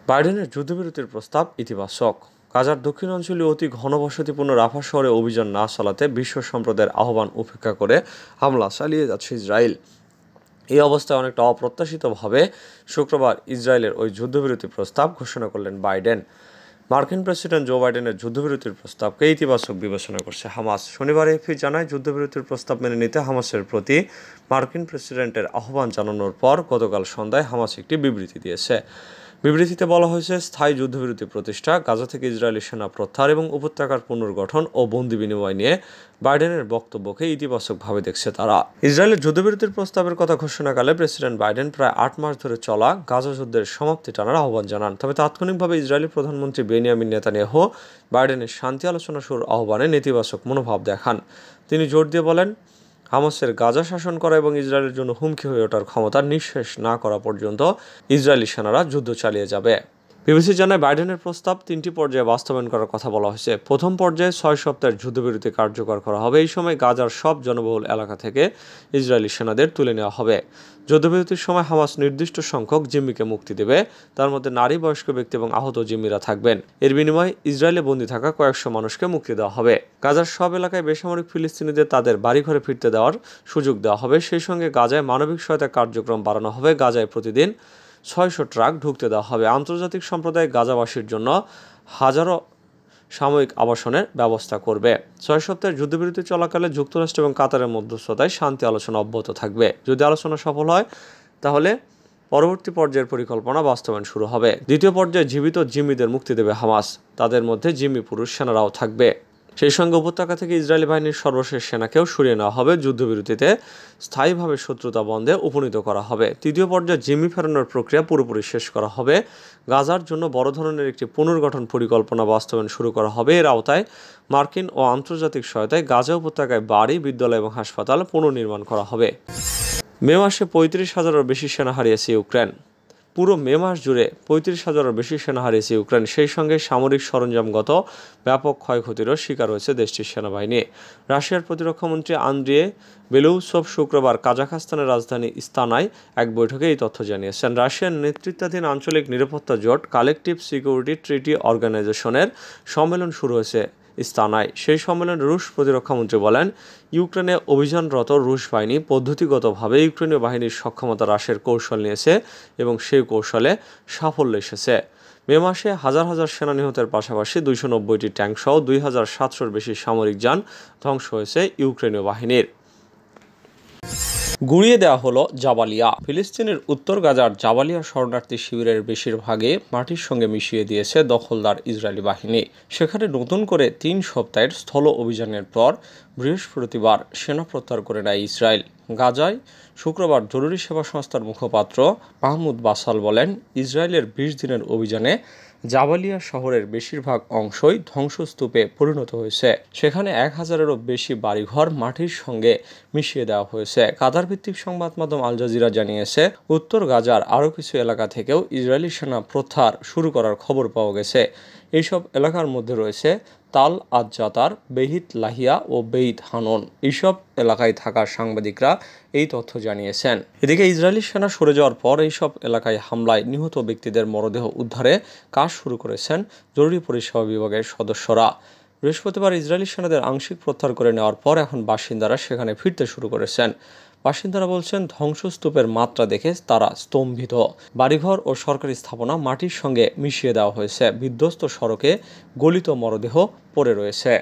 বাইডেনের যুদ্ধবিরতির প্রস্তাব ইতিবাচক। গাজার দক্ষিণাঞ্চলীয় অতি ঘনবসতিপূর্ণ রাফা শহরে অভিযান না চালাতে বিশ্ব সম্প্রদায়ের আহ্বান উপেক্ষা করে হামলা চালিয়ে যাচ্ছে ইসরায়েল। এই অবস্থায় অনেকটা অপ্রত্যাশিতভাবে শুক্রবার ইসরায়েলের ওই যুদ্ধবিরতি প্রস্তাব ঘোষণা করলেন বাইডেন। মার্কিন প্রেসিডেন্ট জো বাইডেনের যুদ্ধবিরতির প্রস্তাবকে ইতিবাচক বিবেচনা করছে হামাস। শনিবার এএফপি জানায়, যুদ্ধবিরতির প্রস্তাব মেনে নিতে হামাসের প্রতি মার্কিন প্রেসিডেন্টের আহ্বান জানানোর পর গতকাল সন্ধ্যায় হামাস একটি বিবৃতি দিয়েছে। বিবৃতিতে বলা হয়েছে, স্থায়ী যুদ্ধবিরতি প্রতিষ্ঠা, গাজা থেকে ইসরায়েলি সেনা প্রত্যাহার এবং উপত্যকার পুনর্গঠন ও বন্দি বিনিময় নিয়ে বাইডেনের বক্তব্যকে ইতিবাচকভাবে দেখছে তারা। ইসরায়েলের যুদ্ধবিরতির প্রস্তাবের কথা ঘোষণাকালে প্রেসিডেন্ট বাইডেন প্রায় ৮ মাস ধরে চলা গাজা যুদ্ধের সমাপ্তি টানার আহ্বান জানান। তবে তাৎক্ষণিকভাবে ইসরায়েলি প্রধানমন্ত্রী বেনিয়ামিন নেতানিয়াহু বাইডেনের শান্তি আলোচনা শুরুর আহ্বানে নেতিবাচক মনোভাব দেখান। তিনি জোর দিয়ে বলেন, হামাসের গাজা শাসন করা এবং ইসরায়েলের জন্য হুমকি হয়ে ওঠার ক্ষমতা নিঃশেষ না করা পর্যন্ত ইসরায়েলি সেনারা যুদ্ধ চালিয়ে যাবে। বিবিসি জানায়, বাইডেনের প্রস্তাব 3টি পর্যায়ে বাস্তবায়ন করার কথা বলা হয়েছে। প্রথম পর্যায়ে 6 সপ্তাহের যুদ্ধবিরতি কার্যকর করা হবে। এই সময় গাজার সব জনবহুল এলাকা থেকে ইসরায়েলি সেনাদের তুলে নেওয়া হবে। যুদ্ধবিরতির সময় হামাস নির্দিষ্ট সংখ্যক জিম্মিকে মুক্তি দেবে, তার মধ্যে নারী, বয়স্ক ব্যক্তি এবং আহত জিম্মিরা থাকবেন। এর বিনিময়ে ইসরায়েলে বন্দী থাকা কয়েকশো মানুষকে মুক্তি দেওয়া হবে। গাজার সব এলাকায় বেসামরিক ফিলিস্তিনিদের তাদের বাড়িঘরে ফিরতে দেওয়ার সুযোগ দেওয়া হবে। সেই সঙ্গে গাজায় মানবিক সহায়তা কার্যক্রম বাড়ানো হবে। গাজায় প্রতিদিন 600 ট্রাক ঢুকতে দেওয়া হবে। আন্তর্জাতিক সম্প্রদায় গাজাবাসীর জন্য হাজারো সাময়িক আবাসনের ব্যবস্থা করবে। 6 সপ্তাহের যুদ্ধবিরতি চলাকালে যুক্তরাষ্ট্র এবং কাতারের মধ্যস্থতায় শান্তি আলোচনা অব্যাহত থাকবে। যদি আলোচনা সফল হয়, তাহলে পরবর্তী পর্যায়ের পরিকল্পনা বাস্তবায়ন শুরু হবে। দ্বিতীয় পর্যায়ে জীবিত জিম্মিদের মুক্তি দেবে হামাস। তাদের মধ্যে জিম্মি পুরুষ সেনারাও থাকবে। সেই সঙ্গে উপত্যকা থেকে ইসরায়েলি বাহিনীর সর্বশেষ সেনাকেও সরিয়ে নেওয়া হবে। যুদ্ধবিরতিতে স্থায়ীভাবে শত্রুতা বন্ধে উপনীত করা হবে। তৃতীয় পর্যায়ে জিম্মি ফেরানোর প্রক্রিয়া পুরোপুরি শেষ করা হবে। গাজার জন্য বড় ধরনের একটি পুনর্গঠন পরিকল্পনা বাস্তবায়ন শুরু করা হবে। এর আওতায় মার্কিন ও আন্তর্জাতিক সহায়তায় গাজা উপত্যকায় বাড়ি, বিদ্যালয় এবং হাসপাতাল পুনর্নির্মাণ করা হবে। মে মাসে 35,000-এরও বেশি সেনা হারিয়েছে ইউক্রেন। পুরো মে মাস জুড়ে 35,000-এরও বেশি সেনা হারিয়েছে ইউক্রেন। সেই সঙ্গে সামরিক সরঞ্জামগত ব্যাপক ক্ষয়ক্ষতিরও শিকার হয়েছে দেশটির সেনাবাহিনী। রাশিয়ার প্রতিরক্ষামন্ত্রী আন্দ্রিয়ে বেলোউসভ শুক্রবার কাজাখস্তানের রাজধানী ইস্তানায় এক বৈঠকে এই তথ্য জানিয়েছেন। রাশিয়ার নেতৃত্বাধীন আঞ্চলিক নিরাপত্তা জোট কালেকটিভ সিকিউরিটি ট্রিটি অর্গানাইজেশনের সম্মেলন শুরু হয়েছে ইস্তানায়। সেই সম্মেলনে রুশ প্রতিরক্ষামন্ত্রী বলেন, ইউক্রেনে অভিযানরত রুশ বাহিনী পদ্ধতিগতভাবে ইউক্রেনীয় বাহিনীর সক্ষমতা হ্রাসের কৌশল নিয়েছে এবং সেই কৌশলে সাফল্য এসেছে। মে মাসে হাজার হাজার সেনা নিহতের পাশাপাশি 290টি ট্যাঙ্ক সহ 2,700-র বেশি সামরিক যান ধ্বংস হয়েছে ইউক্রেনীয় বাহিনীর। গুঁড়িয়ে দেওয়া হলো জাবালিয়া। ফিলিস্তিনের উত্তর গাজার জাবালিয়া শরণার্থী শিবিরের বেশিরভাগে মাটির সঙ্গে মিশিয়ে দিয়েছে দখলদার ইসরায়েলি বাহিনী। সেখানে নতুন করে 3 সপ্তাহের স্থল অভিযানের পর বৃহস্পতিবার সেনা প্রত্যাহার করে নেয় ইসরায়েল। গাজায় শুক্রবার জরুরি সেবা সংস্থার মুখপাত্র মাহমুদ বাসাল বলেন, ইসরায়েলের 20 দিনের অভিযানে জাবালিয়া শহরের বেশিরভাগ অংশই ধ্বংসস্তূপে পরিণত হয়েছে। সেখানে 1000-এরও বেশি বাড়িঘর মাটির সঙ্গে মিশিয়ে দেওয়া হয়েছে। কাতার ভিত্তিক সংবাদ মাধ্যম আল জাজিরা জানিয়েছে, উত্তর গাজার আরও কিছু এলাকা থেকেও ইসরায়েলি সেনা প্রত্যাহার শুরু করার খবর পাওয়া গেছে। এইসব এলাকার মধ্যে রয়েছে তাল আজ-জাতার, বেহিত লাহিয়া ও বেইত হানন। এইসব এলাকায় থাকা সাংবাদিকরা এই তথ্য জানিয়েছেন। এদিকে ইসরায়েলি সেনা সরে যাওয়ার পর এইসব এলাকায় হামলায় নিহত ব্যক্তিদের মরদেহ উদ্ধারে কাজ শুরু করেছেন জরুরি পরিষেবা বিভাগের সদস্যরা। বৃহস্পতিবার ইসরায়েলি সেনাদের আংশিক প্রত্যাহার করে নেওয়ার পর এখন বাসিন্দারা সেখানে ফিরতে শুরু করেছেন। বাসিন্দারা বলছেন, ধ্বংসস্তূপের মাত্রা দেখে তারা স্তম্ভিত। বাড়িঘর ও সরকারি স্থাপনা মাটির সঙ্গে মিশিয়ে দেওয়া হয়েছে। বিধ্বস্ত সড়কে গলিত মরদেহ পড়ে রয়েছে।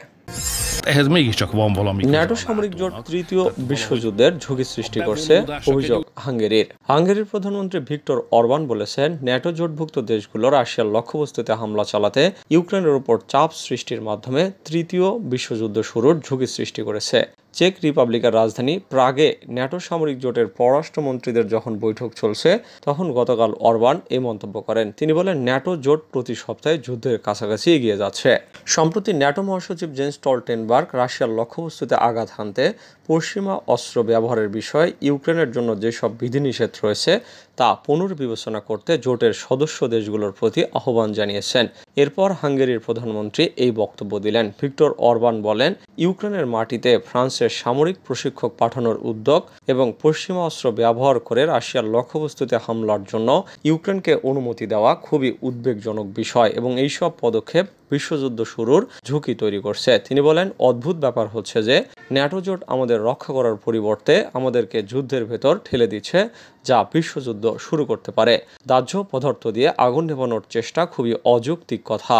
ন্যাটো সামরিক জোট তৃতীয় বিশ্বযুদ্ধের ঝুঁকি সৃষ্টি করছে, অভিযোগ হাঙ্গেরির। হাঙ্গেরির প্রধানমন্ত্রী ভিক্টর অরবান বলেছেন, ন্যাটো জোটভুক্ত দেশগুলো রাশিয়ার লক্ষ্যবস্তুতে হামলা চালাতে ইউক্রেনের উপর চাপ সৃষ্টির মাধ্যমে তৃতীয় বিশ্বযুদ্ধ শুরুর ঝুঁকি সৃষ্টি করেছে। চেক রিপাবলিকের রাজধানী প্রাগে ন্যাটো সামরিক জোটের পররাষ্ট্রমন্ত্রীদের যখন বৈঠক চলছে, তখন গতকাল অরবান এই মন্তব্য করেন। তিনি বলেন, ন্যাটো জোট প্রতি সপ্তাহে যুদ্ধের কাছাকাছি এগিয়ে যাচ্ছে। সম্প্রতি ন্যাটো মহাসচিব জেন্স স্টলটেনবার্গ রাশিয়ার লক্ষ্যবস্তুতে আঘাত হানতে পশ্চিমা অস্ত্র ব্যবহারের বিষয়ে ইউক্রেনের জন্য যেসব বিধিনিষেধ রয়েছে তা পুনর্বিবেচনা করতে জোটের সদস্য দেশগুলোর প্রতি আহ্বান জানিয়েছেন। এরপর হাঙ্গেরির প্রধানমন্ত্রী এই বক্তব্য দিলেন। ভিক্টর অরবান বলেন, ইউক্রেনের মাটিতে ফ্রান্সের সামরিক প্রশিক্ষক পাঠানোর উদ্যোগ এবং পশ্চিমা অস্ত্র ব্যবহার করে রাশিয়ার লক্ষ্যবস্তুতে হামলার জন্য ইউক্রেনকে অনুমতি দেওয়া খুবই উদ্বেগজনক বিষয় এবং এইসব পদক্ষেপ বিশ্বযুদ্ধ শুরুর ঝুঁকি তৈরি করছে। তিনি বলেন, অদ্ভুত ব্যাপার হচ্ছে যে ন্যাটো জোট আমাদের রক্ষা করার পরিবর্তে আমাদেরকে যুদ্ধের ভেতর ঠেলে দিচ্ছে, যা বিশ্বযুদ্ধ শুরু করতে পারে। দাহ্য পদার্থ দিয়ে আগুন নেভানোর চেষ্টা খুবই অযৌক্তিক কথা।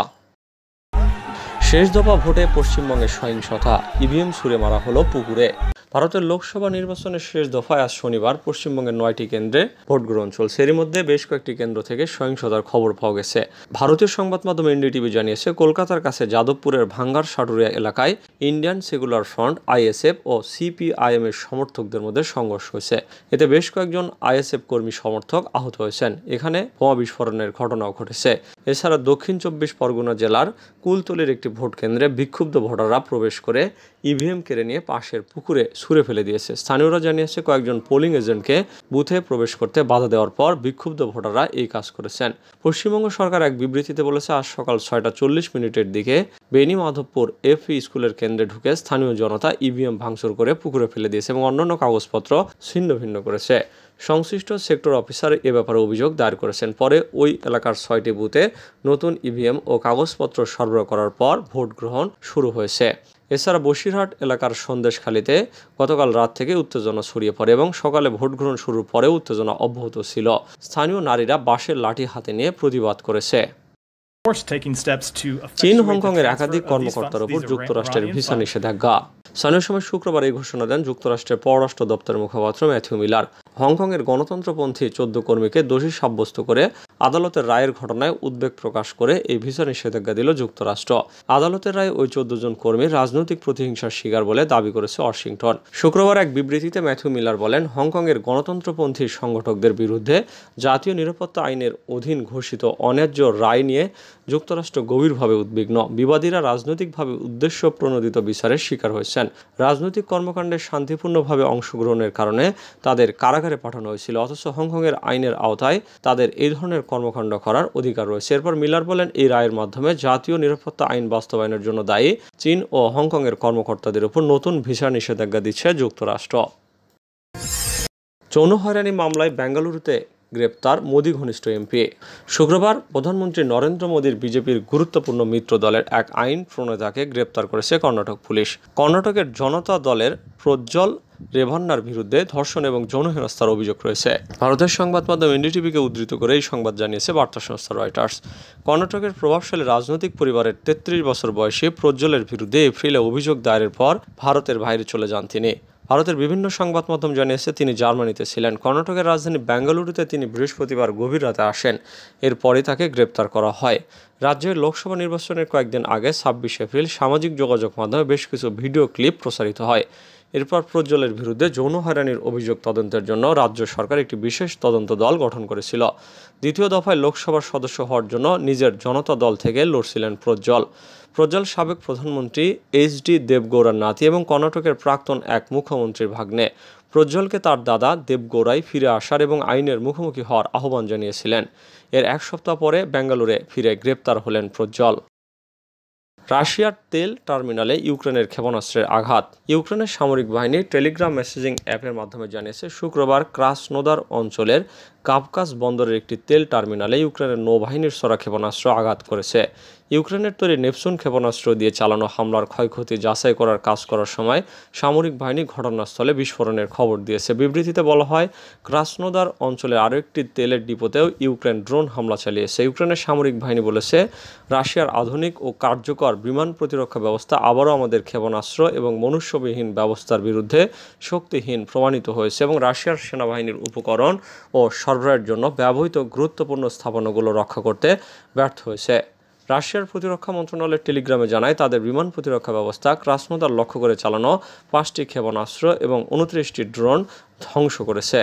শেষ দফা ভোটে পশ্চিমবঙ্গে সহিংসতা, ইভিএম ছুড়ে মারা হলো পুকুরে। ভারতের লোকসভা নির্বাচনের শেষ দফায় আজ শনিবার পশ্চিমবঙ্গের 9টি কেন্দ্রে ভোট গ্রহণ চলছে। এর মধ্যে বেশ কয়েকটি কেন্দ্র থেকে সহিংসতার খবর পাওয়া গেছে। ভারতীয় সংবাদ মাধ্যম এনডিটিভি জানিয়েছে, কলকাতার কাছে যাদবপুরের ভাঙ্গার সাটুরিয়া এলাকায় ইন্ডিয়ান সেকুলার ফ্রন্ট আইএসএফ ও সিপিআইএম এর সমর্থকদের মধ্যে সংঘর্ষ হয়েছে। এতে বেশ কয়েকজন আইএসএফ কর্মী সমর্থক আহত হয়েছেন। এখানে বোমা বিস্ফোরণের ঘটনাও ঘটেছে। এছাড়া দক্ষিণ 24 পরগনা জেলার কুলতলির একটি ভোট কেন্দ্রে বিক্ষুব্ধ ভোটাররা প্রবেশ করে ইভিএম কেড়ে নিয়ে পাশের পুকুরে ছুঁড়ে ফেলে দিয়েছে। স্থানীয়রা জানিয়েছে, কয়েকজন পোলিং এজেন্টকে বুথে প্রবেশ করতে বাধা দেওয়ার পর বিক্ষুব্ধ ভোটাররা এই কাজ করেছেন। পশ্চিমবঙ্গ সরকার এক বিবৃতিতে বলেছে, আজ সকাল 6:40 দিকে বেনি মাধবপুর এফই স্কুলের কেন্দ্রে ঢুকে স্থানীয় জনতা ইভিএম ভাঙচুর করে পুকুরে ফেলে দিয়েছে এবং অন্যান্য কাগজপত্র ছিন্ন ভিন্ন করেছে। সংশ্লিষ্ট সেক্টর অফিসার এ ব্যাপারে অভিযোগ দায়ের করেছেন। পরে ওই এলাকার 6টি বুথে নতুন ইভিএম ও কাগজপত্র সরবরাহ করার পর ভোট গ্রহণ শুরু হয়েছে। এছাড়া বসিরহাট এলাকার সন্দেশখালীতে গতকাল রাত থেকে উত্তেজনা ছড়িয়ে পড়ে এবং সকালে ভোট গ্রহণ শুরুর পরে উত্তেজনা অব্যাহত ছিল। স্থানীয় নারীরা বাঁশের লাঠি হাতে নিয়ে প্রতিবাদ করেছে। চীন হংকংয়ের একাধিক কর্মকর্তার উপর যুক্তরাষ্ট্রের ভিসা নিষেধাজ্ঞা। স্থানীয় সময় শুক্রবার এই ঘোষণা দেন যুক্তরাষ্ট্রের পররাষ্ট্র দপ্তরের মুখপাত্র ম্যাথিউ মিলার। হংকংয়ের গণতন্ত্রপন্থী 14 কর্মীকে দোষী সাব্যস্ত করে আদালতের রায়ের ঘটনায় উদ্বেগ প্রকাশ করে এই ভিসা নিষেধাজ্ঞা দিল যুক্তরাষ্ট্র। আদালতের রায়ে ওই 14 জন কর্মী রাজনৈতিক প্রতিহিংসার শিকার বলে দাবি করেছে ওয়াশিংটন। শুক্রবার এক বিবৃতিতে ম্যাথিউ মিলার বলেন, হংকংয়ের গণতন্ত্রপন্থী সংগঠকদের বিরুদ্ধে জাতীয় নিরাপত্তা আইনের অধীন ঘোষিত অন্যায্য রায় নিয়ে যুক্তরাষ্ট্র গভীরভাবে উদ্বিগ্ন। বিবাদীরা রাজনৈতিকভাবে উদ্দেশ্য প্রণোদিত বিচারের শিকার হয়েছেন। রাজনৈতিক কর্মকাণ্ডে শান্তিপূর্ণভাবে অংশগ্রহণের কারণে তাদের কারাগারে পাঠানো হয়েছিল, অথচ হংকংয়ের আইনের আওতায় তাদের এই ধরনের কর্মকাণ্ড করার অধিকার রয়েছে। এরপর মিলার বলেন, এই রায়ের মাধ্যমে জাতীয় নিরাপত্তা আইন বাস্তবায়নের জন্য দায়ী চীন ও হংকংয়ের কর্মকর্তাদের উপর নতুন ভিসা নিষেধাজ্ঞা দিচ্ছে যুক্তরাষ্ট্র। যৌন হয়রানি মামলায় বেঙ্গালুরুতে গ্রেপ্তার মোদি ঘনিষ্ঠ এমপি। শুক্রবার প্রধানমন্ত্রী নরেন্দ্র মোদীর বিজেপির গুরুত্বপূর্ণ মিত্র দলের এক আইন প্রণেতাকে গ্রেপ্তার করেছে কর্ণাটক পুলিশ। কর্ণাটকের জনতা দলের প্রজ্জ্বল রেভান্নার বিরুদ্ধে ধর্ষণ এবং যৌন হেনস্থার অভিযোগ রয়েছে। ভারতের সংবাদ মাধ্যম এনডিটিভিকে উদ্ধৃত করে এই সংবাদ জানিয়েছে বার্তা সংস্থা রয়টার্স। কর্ণাটকের প্রভাবশালী রাজনৈতিক পরিবারের 33 বছর বয়সী প্রজ্জ্বলের বিরুদ্ধে এপ্রিলে অভিযোগ দায়েরের পর ভারতের বাইরে চলে যান তিনি। ভারতের বিভিন্ন সংবাদ মাধ্যম জানিয়েছে, তিনি জার্মানিতে ছিলেন। কর্ণাটকের রাজধানী বেঙ্গালুরুতে তিনি বৃহস্পতিবার গভীর রাতে আসেন। এরপরে তাকে গ্রেপ্তার করা হয়। রাজ্যের লোকসভা নির্বাচনের কয়েকদিন আগে 26 এপ্রিল সামাজিক যোগাযোগ মাধ্যমে বেশ কিছু ভিডিও ক্লিপ প্রচারিত হয়। এরপর প্রজ্জ্বলের বিরুদ্ধে যৌন হয়রানির অভিযোগ তদন্তের জন্য রাজ্য সরকার একটি বিশেষ তদন্ত দল গঠন করেছিল। দ্বিতীয় দফায় লোকসভার সদস্য হওয়ার জন্য নিজের জনতা দল থেকে লড়ছিলেন প্রজ্জ্বল। প্রজ্জ্বল সাবেক প্রধানমন্ত্রী এইচডি দেবগৌড়ার নাতি এবং কর্ণাটকের প্রাক্তন এক মুখ্যমন্ত্রীর ভাগ্নে। প্রজ্জ্বলকে তার দাদা দেবগৌড়াই ফিরে আসার এবং আইনের মুখোমুখি হওয়ার আহ্বান জানিয়েছিলেন। এর এক সপ্তাহ পরে বেঙ্গালুরে ফিরে গ্রেপ্তার হলেন প্রজ্জ্বল। রাশিয়ার তেল টার্মিনালে ইউক্রেনের ক্ষেপণাস্ত্রের আঘাত। ইউক্রেনের সামরিক বাহিনী টেলিগ্রাম মেসেজিং অ্যাপের মাধ্যমে জানিয়েছে, শুক্রবার ক্রাসনোদার অঞ্চলের কাভকাজ বন্দরের একটি তেল টার্মিনালে ইউক্রেনের নৌবাহিনীর ছোড়া ক্ষেপণাস্ত্র আঘাত করেছে। ইউক্রেনের তৈরি নেপচুন ক্ষেপণাস্ত্র দিয়ে চালানো হামলার ক্ষয়ক্ষতি যাচাই করার কাজ করার সময় সামরিক বাহিনী ঘটনাস্থলে বিস্ফোরণের খবর দিয়েছে। বিবৃতিতে বলা হয়, ক্রাসনোদার অঞ্চলে আরও একটি তেলের ডিপোতেও ইউক্রেন ড্রোন হামলা চালিয়েছে। ইউক্রেনের সামরিক বাহিনী বলেছে, রাশিয়ার আধুনিক ও কার্যকর বিমান প্রতিরক্ষা ব্যবস্থা আবারও আমাদের ক্ষেপণাস্ত্র এবং মনুষ্যবিহীন ব্যবস্থার বিরুদ্ধে শক্তিহীন প্রমাণিত হয়েছে এবং রাশিয়ার সেনাবাহিনীর উপকরণ ও সরবরাহের জন্য ব্যবহৃত গুরুত্বপূর্ণ স্থাপনাগুলো রক্ষা করতে ব্যর্থ হয়েছে। রাশিয়ার প্রতিরক্ষা মন্ত্রণালয়ের টেলিগ্রামে জানায়, তাদের বিমান প্রতিরক্ষা ব্যবস্থা ক্রাসনোদার লক্ষ্য করে চালানো 5টি ক্ষেপণাস্ত্র এবং 29টি ড্রোন ধ্বংস করেছে।